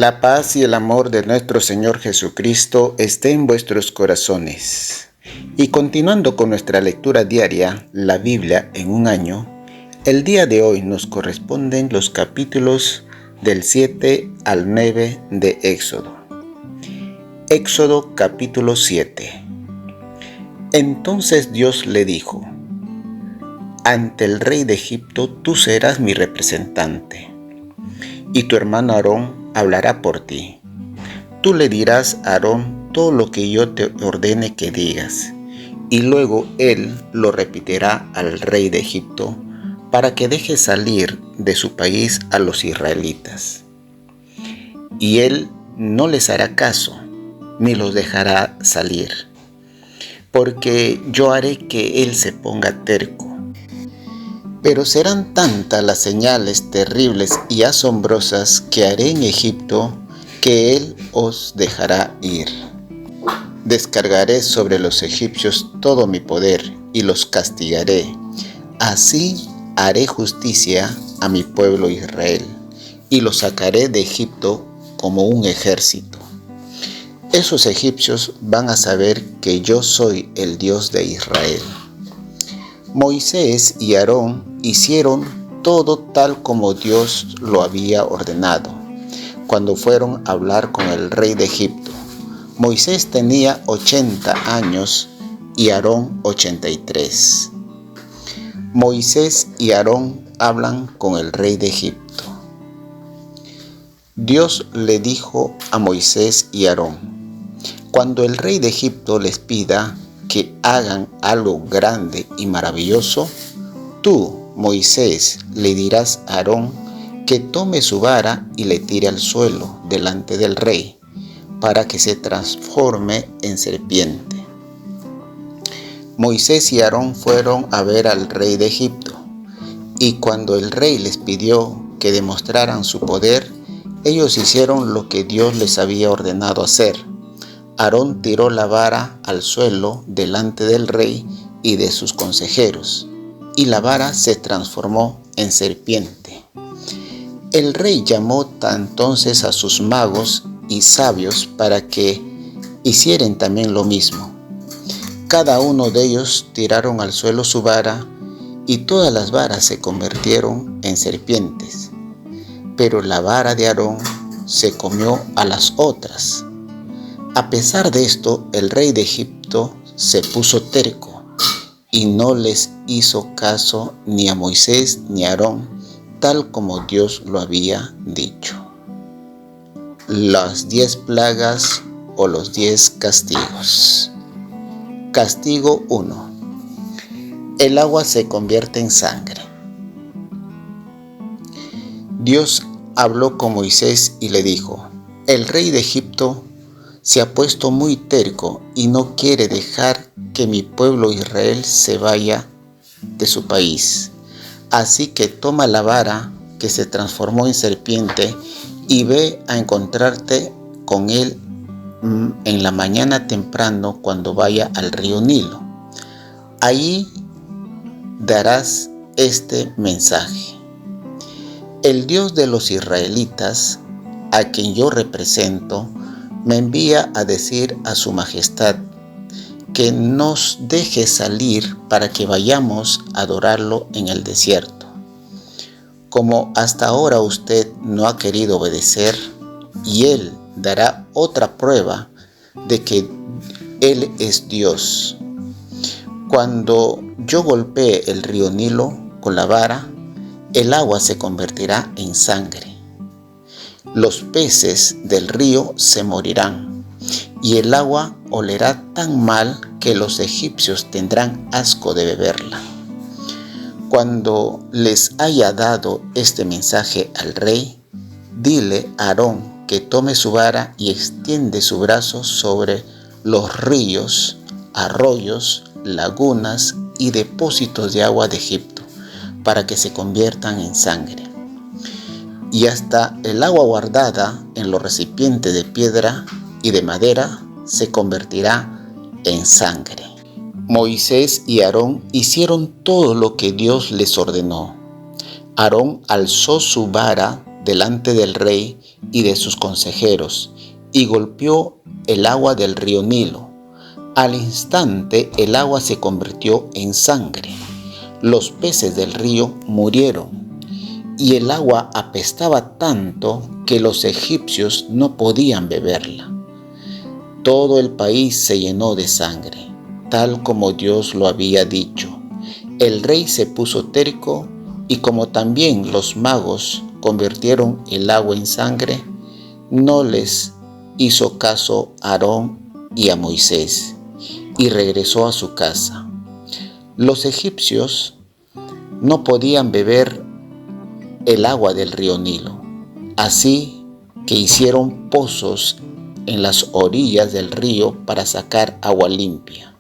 La paz y el amor de nuestro Señor Jesucristo esté en vuestros corazones. Y continuando con nuestra lectura diaria, la Biblia en un año, el día de hoy nos corresponden los capítulos del 7 al 9 de Éxodo. Éxodo capítulo 7. Entonces Dios le dijo: ante el rey de Egipto tú serás mi representante, y tu hermano Aarón hablará por ti. Tú le dirás a Aarón todo lo que yo te ordene que digas, y luego él lo repetirá al rey de Egipto para que deje salir de su país a los israelitas. Y él no les hará caso, ni los dejará salir, porque yo haré que él se ponga terco. Pero serán tantas las señales terribles y asombrosas que haré en Egipto que él os dejará ir. Descargaré sobre los egipcios todo mi poder y los castigaré. Así haré justicia a mi pueblo Israel y los sacaré de Egipto como un ejército. Esos egipcios van a saber que yo soy el Dios de Israel. Moisés y Aarón hicieron todo tal como Dios lo había ordenado cuando fueron a hablar con el rey de Egipto. Moisés tenía 80 años y Aarón 83. Moisés y Aarón hablan con el rey de Egipto. Dios le dijo a Moisés y Aarón: cuando el rey de Egipto les pida que hagan algo grande y maravilloso, tú, Moisés, le dirás a Aarón que tome su vara y le tire al suelo delante del rey, para que se transforme en serpiente. Moisés y Aarón fueron a ver al rey de Egipto, y cuando el rey les pidió que demostraran su poder, ellos hicieron lo que Dios les había ordenado hacer. Aarón tiró la vara al suelo delante del rey y de sus consejeros, y la vara se transformó en serpiente. El rey llamó entonces a sus magos y sabios para que hicieran también lo mismo. Cada uno de ellos tiraron al suelo su vara, y todas las varas se convirtieron en serpientes. Pero la vara de Aarón se comió a las otras. A pesar de esto, el rey de Egipto se puso terco y no les hizo caso ni a Moisés ni a Aarón, tal como Dios lo había dicho. Las 10 plagas o los 10 castigos. Castigo 1. El agua se convierte en sangre. Dios habló con Moisés y le dijo: el rey de Egipto se ha puesto muy terco y no quiere dejar que mi pueblo Israel se vaya de su país. Así que toma la vara que se transformó en serpiente y ve a encontrarte con él en la mañana temprano cuando vaya al río Nilo. Allí darás este mensaje: el Dios de los israelitas, a quien yo represento, me envía a decir a su majestad que nos deje salir para que vayamos a adorarlo en el desierto. Como hasta ahora usted no ha querido obedecer, y él dará otra prueba de que él es Dios. Cuando yo golpee el río Nilo con la vara, el agua se convertirá en sangre. Los peces del río se morirán, y el agua olerá tan mal que los egipcios tendrán asco de beberla. Cuando les haya dado este mensaje al rey, dile a Aarón que tome su vara y extiende su brazo sobre los ríos, arroyos, lagunas y depósitos de agua de Egipto, para que se conviertan en sangre. Y hasta el agua guardada en los recipientes de piedra y de madera se convertirá en sangre. Moisés y Aarón hicieron todo lo que Dios les ordenó. Aarón alzó su vara delante del rey y de sus consejeros, y golpeó el agua del río Nilo. Al instante el agua se convirtió en sangre. Los peces del río murieron, y el agua apestaba tanto que los egipcios no podían beberla. Todo el país se llenó de sangre, tal como Dios lo había dicho. El rey se puso terco, y como también los magos convirtieron el agua en sangre, no les hizo caso a Aarón y a Moisés, y regresó a su casa. Los egipcios no podían beber el agua del río Nilo, así que hicieron pozos en las orillas del río para sacar agua limpia.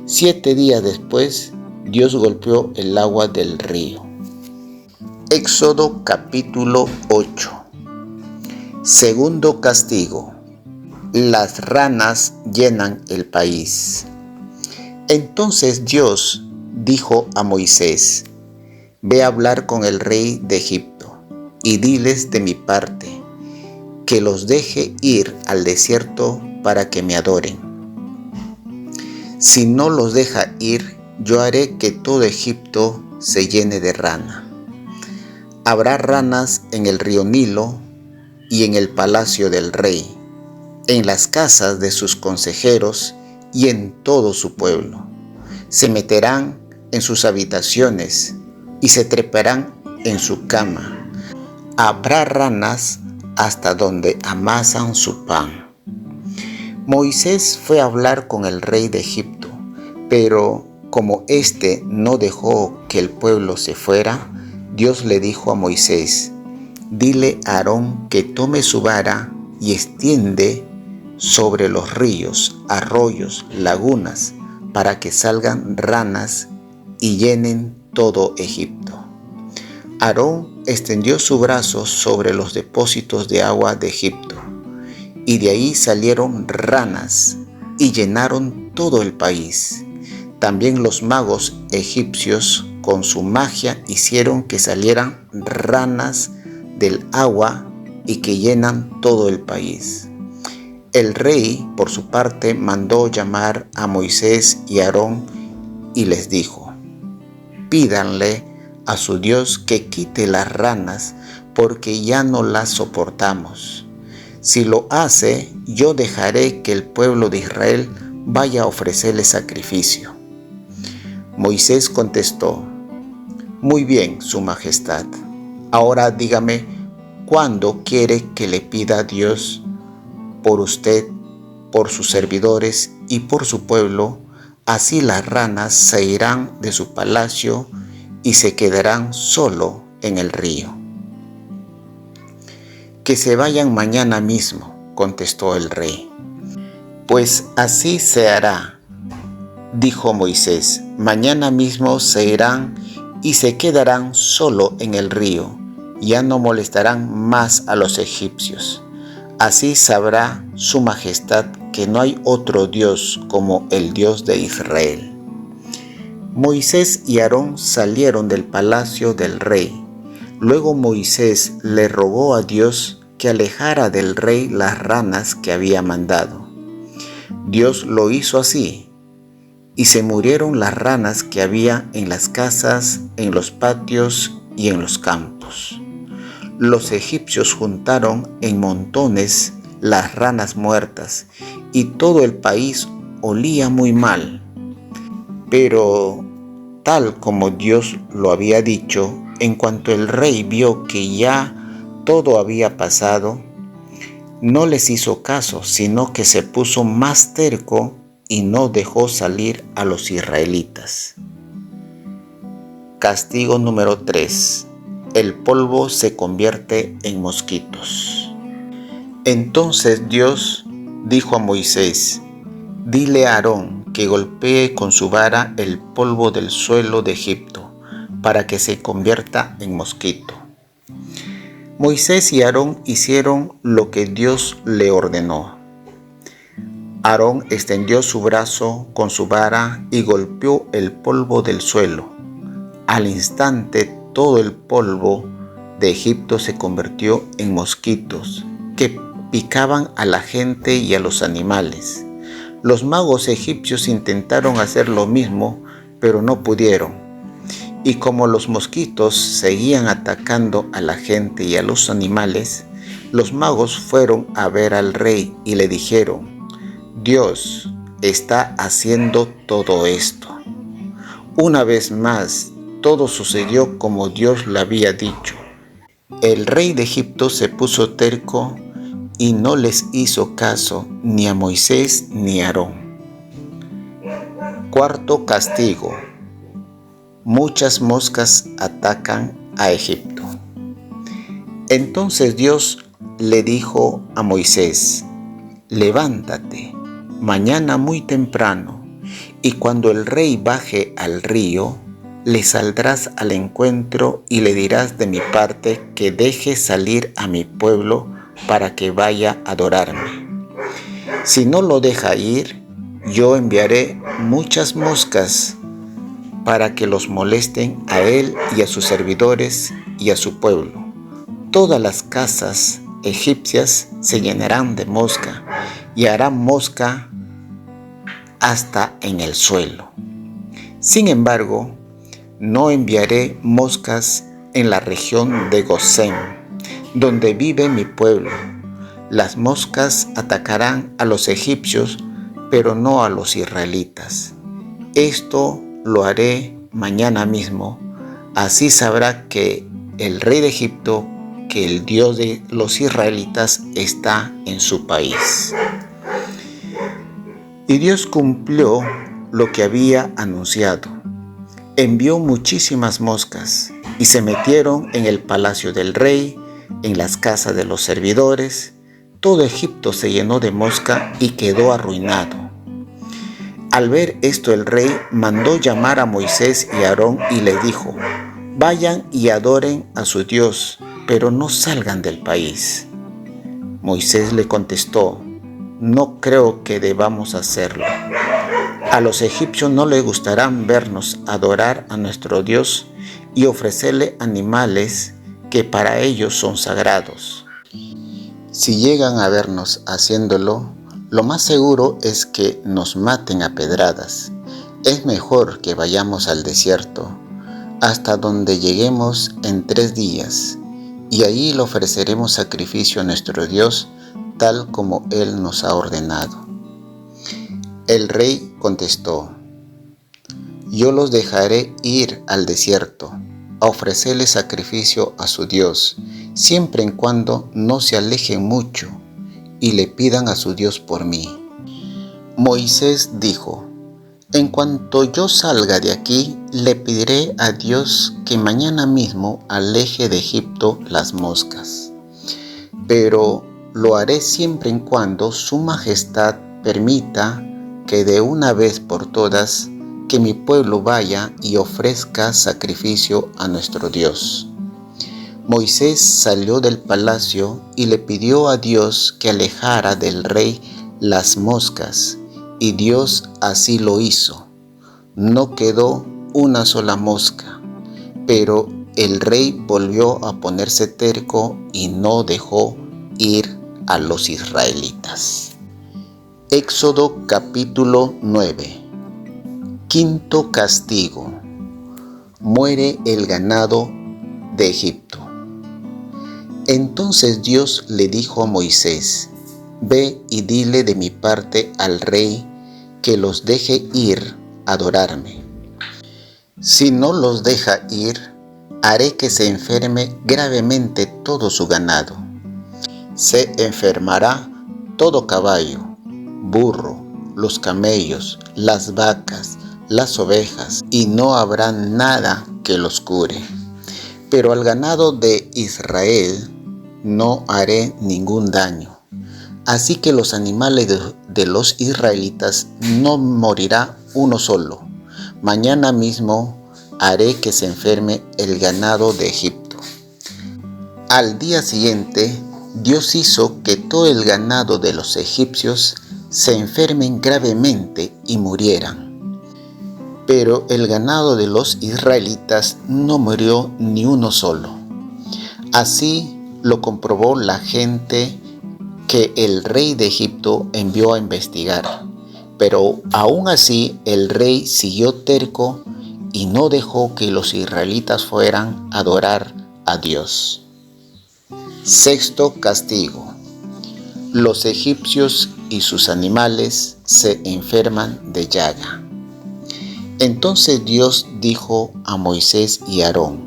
7 días después, Dios golpeó el agua del río. Éxodo capítulo 8. Segundo castigo. Las ranas llenan el país. Entonces Dios dijo a Moisés: Ve a hablar con el rey de Egipto y diles de mi parte que los deje ir al desierto para que me adoren. Si no los deja ir, yo haré que todo Egipto se llene de rana. Habrá ranas en el río Nilo y en el palacio del rey, en las casas de sus consejeros y en todo su pueblo. Se meterán en sus habitaciones y se treparán en su cama. Habrá ranas hasta donde amasan su pan. Moisés fue a hablar con el rey de Egipto, pero como éste no dejó que el pueblo se fuera, Dios le dijo a Moisés: Dile a Aarón que tome su vara y extiende sobre los ríos, arroyos, lagunas, para que salgan ranas y llenen todo Egipto. Aarón extendió su brazo sobre los depósitos de agua de Egipto, y de ahí salieron ranas y llenaron todo el país. También los magos egipcios con su magia hicieron que salieran ranas del agua y que llenan todo el país. El rey, por su parte, mandó llamar a Moisés y a Aarón y les dijo: Pídanle a su Dios que quite las ranas, porque ya no las soportamos. Si lo hace, yo dejaré que el pueblo de Israel vaya a ofrecerle sacrificio. Moisés contestó: Muy bien, Su Majestad. Ahora dígame, ¿cuándo quiere que le pida a Dios por usted, por sus servidores y por su pueblo? Así las ranas se irán de su palacio y se quedarán solo en el río. Que se vayan mañana mismo, contestó el rey. Pues así se hará, dijo Moisés. Mañana mismo se irán y se quedarán solo en el río. Ya no molestarán más a los egipcios. Así sabrá Su Majestad que no hay otro Dios como el Dios de Israel. Moisés y Aarón salieron del palacio del rey. Luego Moisés le rogó a Dios que alejara del rey las ranas que había mandado. Dios lo hizo así, y se murieron las ranas que había en las casas, en los patios y en los campos. Los egipcios juntaron en montones las ranas muertas, y todo el país olía muy mal. Pero, tal como Dios lo había dicho, en cuanto el rey vio que ya todo había pasado, no les hizo caso, sino que se puso más terco y no dejó salir a los israelitas. Castigo número 3. El polvo se convierte en mosquitos. Entonces Dios dijo a Moisés: Dile a Aarón que golpee con su vara el polvo del suelo de Egipto, para que se convierta en mosquito. Moisés y Aarón hicieron lo que Dios le ordenó. Aarón extendió su brazo con su vara y golpeó el polvo del suelo. Al instante todo el polvo de Egipto se convirtió en mosquitos que picaban a la gente y a los animales. Los magos egipcios intentaron hacer lo mismo, pero no pudieron. Y como los mosquitos seguían atacando a la gente y a los animales, los magos fueron a ver al rey y le dijeron: Dios está haciendo todo esto. Una vez más, todo sucedió como Dios le había dicho. El rey de Egipto se puso terco y no les hizo caso ni a Moisés ni a Aarón. Cuarto castigo. Muchas moscas atacan a Egipto. Entonces Dios le dijo a Moisés: levántate mañana muy temprano, y cuando el rey baje al río, le saldrás al encuentro y le dirás de mi parte que deje salir a mi pueblo para que vaya a adorarme. Si no lo deja ir, yo enviaré muchas moscas para que los molesten a él y a sus servidores y a su pueblo. Todas las casas egipcias se llenarán de mosca y harán mosca hasta en el suelo. Sin embargo, no enviaré moscas en la región de Gosén, donde vive mi pueblo. Las moscas atacarán a los egipcios, pero no a los israelitas. Esto lo haré mañana mismo. Así sabrá que el rey de Egipto, que el Dios de los israelitas está en su país. Y Dios cumplió lo que había anunciado. Envió muchísimas moscas y se metieron en el palacio del rey, en las casas de los servidores. Todo Egipto se llenó de mosca y quedó arruinado. Al ver esto, el rey mandó llamar a Moisés y a Aarón y les dijo: vayan y adoren a su Dios, pero no salgan del país. Moisés le contestó: no creo que debamos hacerlo. A los egipcios no les gustará vernos adorar a nuestro Dios y ofrecerle animales que para ellos son sagrados. Si llegan a vernos haciéndolo, lo más seguro es que nos maten a pedradas. Es mejor que vayamos al desierto, hasta donde lleguemos en 3 días, y allí le ofreceremos sacrificio a nuestro Dios, tal como Él nos ha ordenado. El rey contestó: yo los dejaré ir al desierto, a ofrecerle sacrificio a su Dios, siempre y cuando no se alejen mucho y le pidan a su Dios por mí. Moisés dijo: en cuanto yo salga de aquí, le pediré a Dios que mañana mismo aleje de Egipto las moscas. Pero lo haré siempre y cuando su majestad permita que de una vez por todas que mi pueblo vaya y ofrezca sacrificio a nuestro Dios. Moisés salió del palacio y le pidió a Dios que alejara del rey las moscas, y Dios así lo hizo. No quedó una sola mosca, pero el rey volvió a ponerse terco y no dejó ir a los israelitas. Éxodo capítulo 9. Quinto castigo. Muere el ganado de Egipto. Entonces Dios le dijo a Moisés: ve y dile de mi parte al rey que los deje ir a adorarme. Si no los deja ir, haré que se enferme gravemente todo su ganado. Se enfermará todo caballo, burro, los camellos, las vacas, las ovejas, y no habrá nada que los cure. Pero al ganado de Israel no haré ningún daño. Así que los animales de los israelitas no morirá uno solo. Mañana mismo haré que se enferme el ganado de Egipto. Al día siguiente, Dios hizo que todo el ganado de los egipcios se enfermen gravemente y murieran. Pero el ganado de los israelitas no murió ni uno solo. Así lo comprobó la gente que el rey de Egipto envió a investigar. Pero aún así el rey siguió terco y no dejó que los israelitas fueran a adorar a Dios. Sexto castigo. Los egipcios y sus animales se enferman de llaga. Entonces Dios dijo a Moisés y Aarón: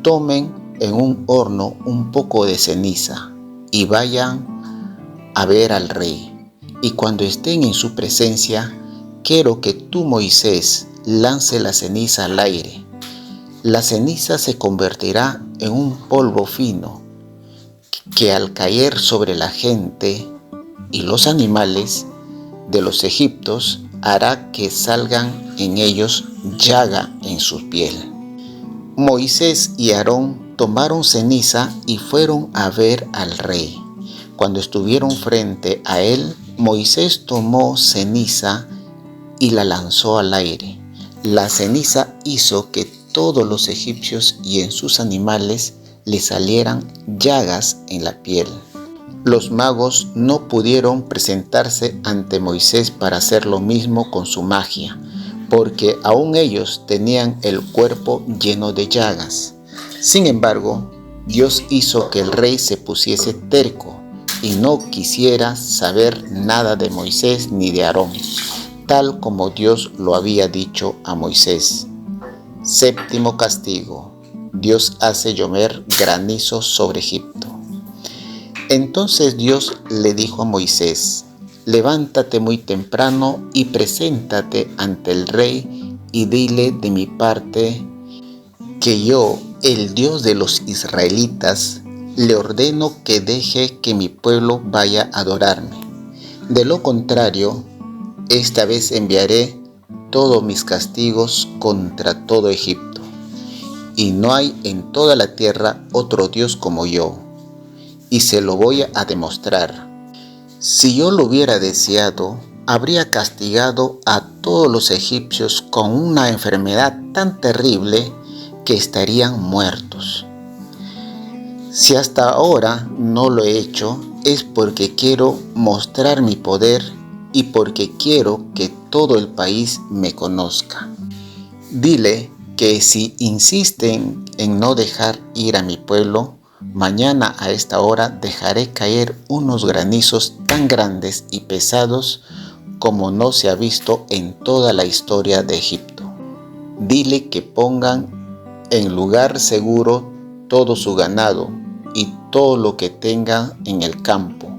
tomen en un horno un poco de ceniza y vayan a ver al rey. Y cuando estén en su presencia, quiero que tú, Moisés, lance la ceniza al aire. La ceniza se convertirá en un polvo fino que al caer sobre la gente y los animales de los egipcios hará que salgan en ellos llaga en su piel. Moisés y Aarón tomaron ceniza y fueron a ver al rey. Cuando estuvieron frente a él, Moisés tomó ceniza y la lanzó al aire. La ceniza hizo que todos los egipcios y en sus animales le salieran llagas en la piel. Los magos no pudieron presentarse ante Moisés para hacer lo mismo con su magia, porque aún ellos tenían el cuerpo lleno de llagas. Sin embargo, Dios hizo que el rey se pusiese terco y no quisiera saber nada de Moisés ni de Aarón, tal como Dios lo había dicho a Moisés. Séptimo castigo. Dios hace llover granizo sobre Egipto. Entonces Dios le dijo a Moisés: levántate muy temprano y preséntate ante el rey y dile de mi parte que yo, el Dios de los israelitas, le ordeno que deje que mi pueblo vaya a adorarme. De lo contrario, esta vez enviaré todos mis castigos contra todo Egipto. Y no hay en toda la tierra otro Dios como yo, y se lo voy a demostrar. Si yo lo hubiera deseado, habría castigado a todos los egipcios con una enfermedad tan terrible que estarían muertos. Si hasta ahora no lo he hecho, es porque quiero mostrar mi poder y porque quiero que todo el país me conozca. Dile que si insisten en no dejar ir a mi pueblo, mañana a esta hora dejaré caer unos granizos tan grandes y pesados como no se ha visto en toda la historia de Egipto. Dile que pongan en lugar seguro todo su ganado y todo lo que tenga en el campo,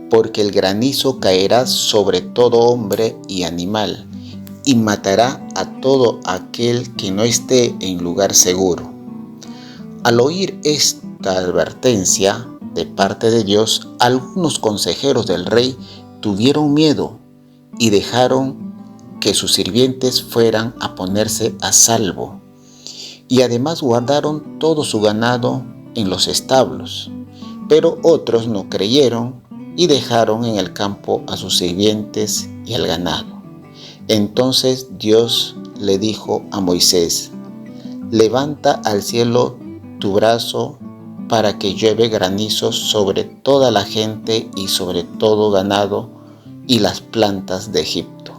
porque el granizo caerá sobre todo hombre y animal, y matará a todo aquel que no esté en lugar seguro. Al oír esta advertencia de parte de Dios, algunos consejeros del rey tuvieron miedo y dejaron que sus sirvientes fueran a ponerse a salvo, y además guardaron todo su ganado en los establos. Pero otros no creyeron y dejaron en el campo a sus sirvientes y al ganado. Entonces Dios le dijo a Moisés: levanta al cielo tu brazo para que llueve granizo sobre toda la gente y sobre todo ganado y las plantas de Egipto.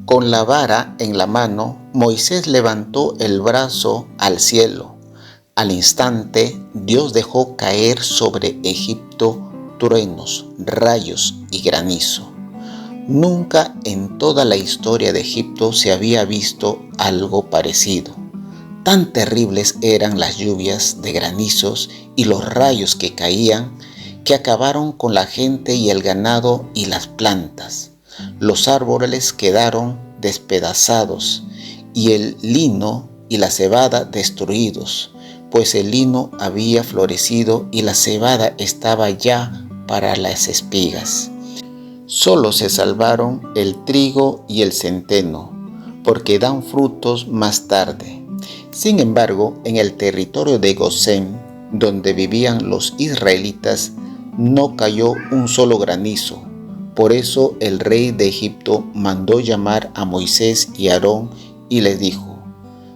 Con la vara en la mano, Moisés levantó el brazo al cielo. Al instante, Dios dejó caer sobre Egipto truenos, rayos y granizo. Nunca en toda la historia de Egipto se había visto algo parecido. Tan terribles eran las lluvias de granizos y los rayos que caían, que acabaron con la gente y el ganado y las plantas. Los árboles quedaron despedazados y el lino y la cebada destruidos, pues el lino había florecido y la cebada estaba ya para las espigas. Solo se salvaron el trigo y el centeno, porque dan frutos más tarde. Sin embargo, en el territorio de Gosén, donde vivían los israelitas, no cayó un solo granizo. Por eso el rey de Egipto mandó llamar a Moisés y Aarón y les dijo: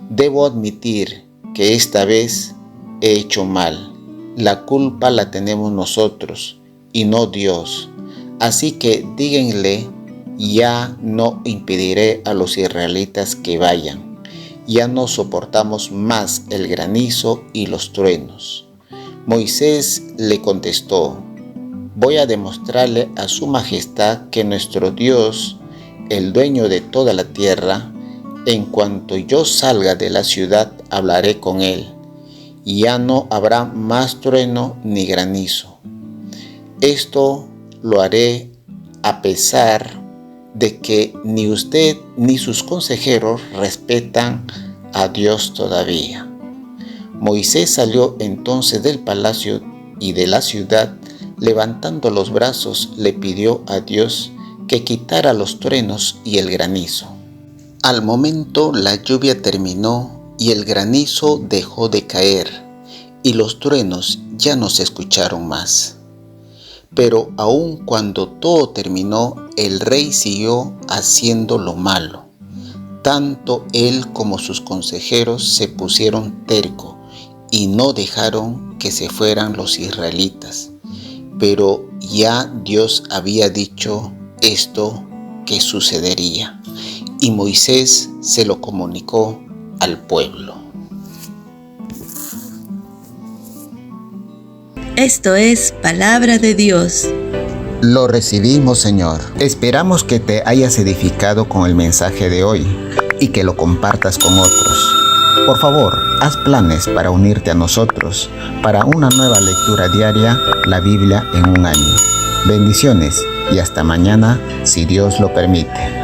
debo admitir que esta vez he hecho mal. La culpa la tenemos nosotros y no Dios. Así que díganle, ya no impediré a los israelitas que vayan. Ya no soportamos más el granizo y los truenos. Moisés le contestó: voy a demostrarle a su majestad que nuestro Dios, el dueño de toda la tierra, en cuanto yo salga de la ciudad, hablaré con él. Ya no habrá más trueno ni granizo. Esto lo haré a pesar de que ni usted ni sus consejeros respetan a Dios todavía. Moisés salió entonces del palacio y de la ciudad, levantando los brazos, le pidió a Dios que quitara los truenos y el granizo. Al momento la lluvia terminó y el granizo dejó de caer, y los truenos ya no se escucharon más. Pero aun cuando todo terminó, el rey siguió haciendo lo malo. Tanto él como sus consejeros se pusieron tercos y no dejaron que se fueran los israelitas. Pero ya Dios había dicho esto que sucedería, y Moisés se lo comunicó al pueblo. Esto es palabra de Dios. Lo recibimos, Señor. Esperamos que te hayas edificado con el mensaje de hoy y que lo compartas con otros. Por favor, haz planes para unirte a nosotros para una nueva lectura diaria, la Biblia en un año. Bendiciones y hasta mañana, si Dios lo permite.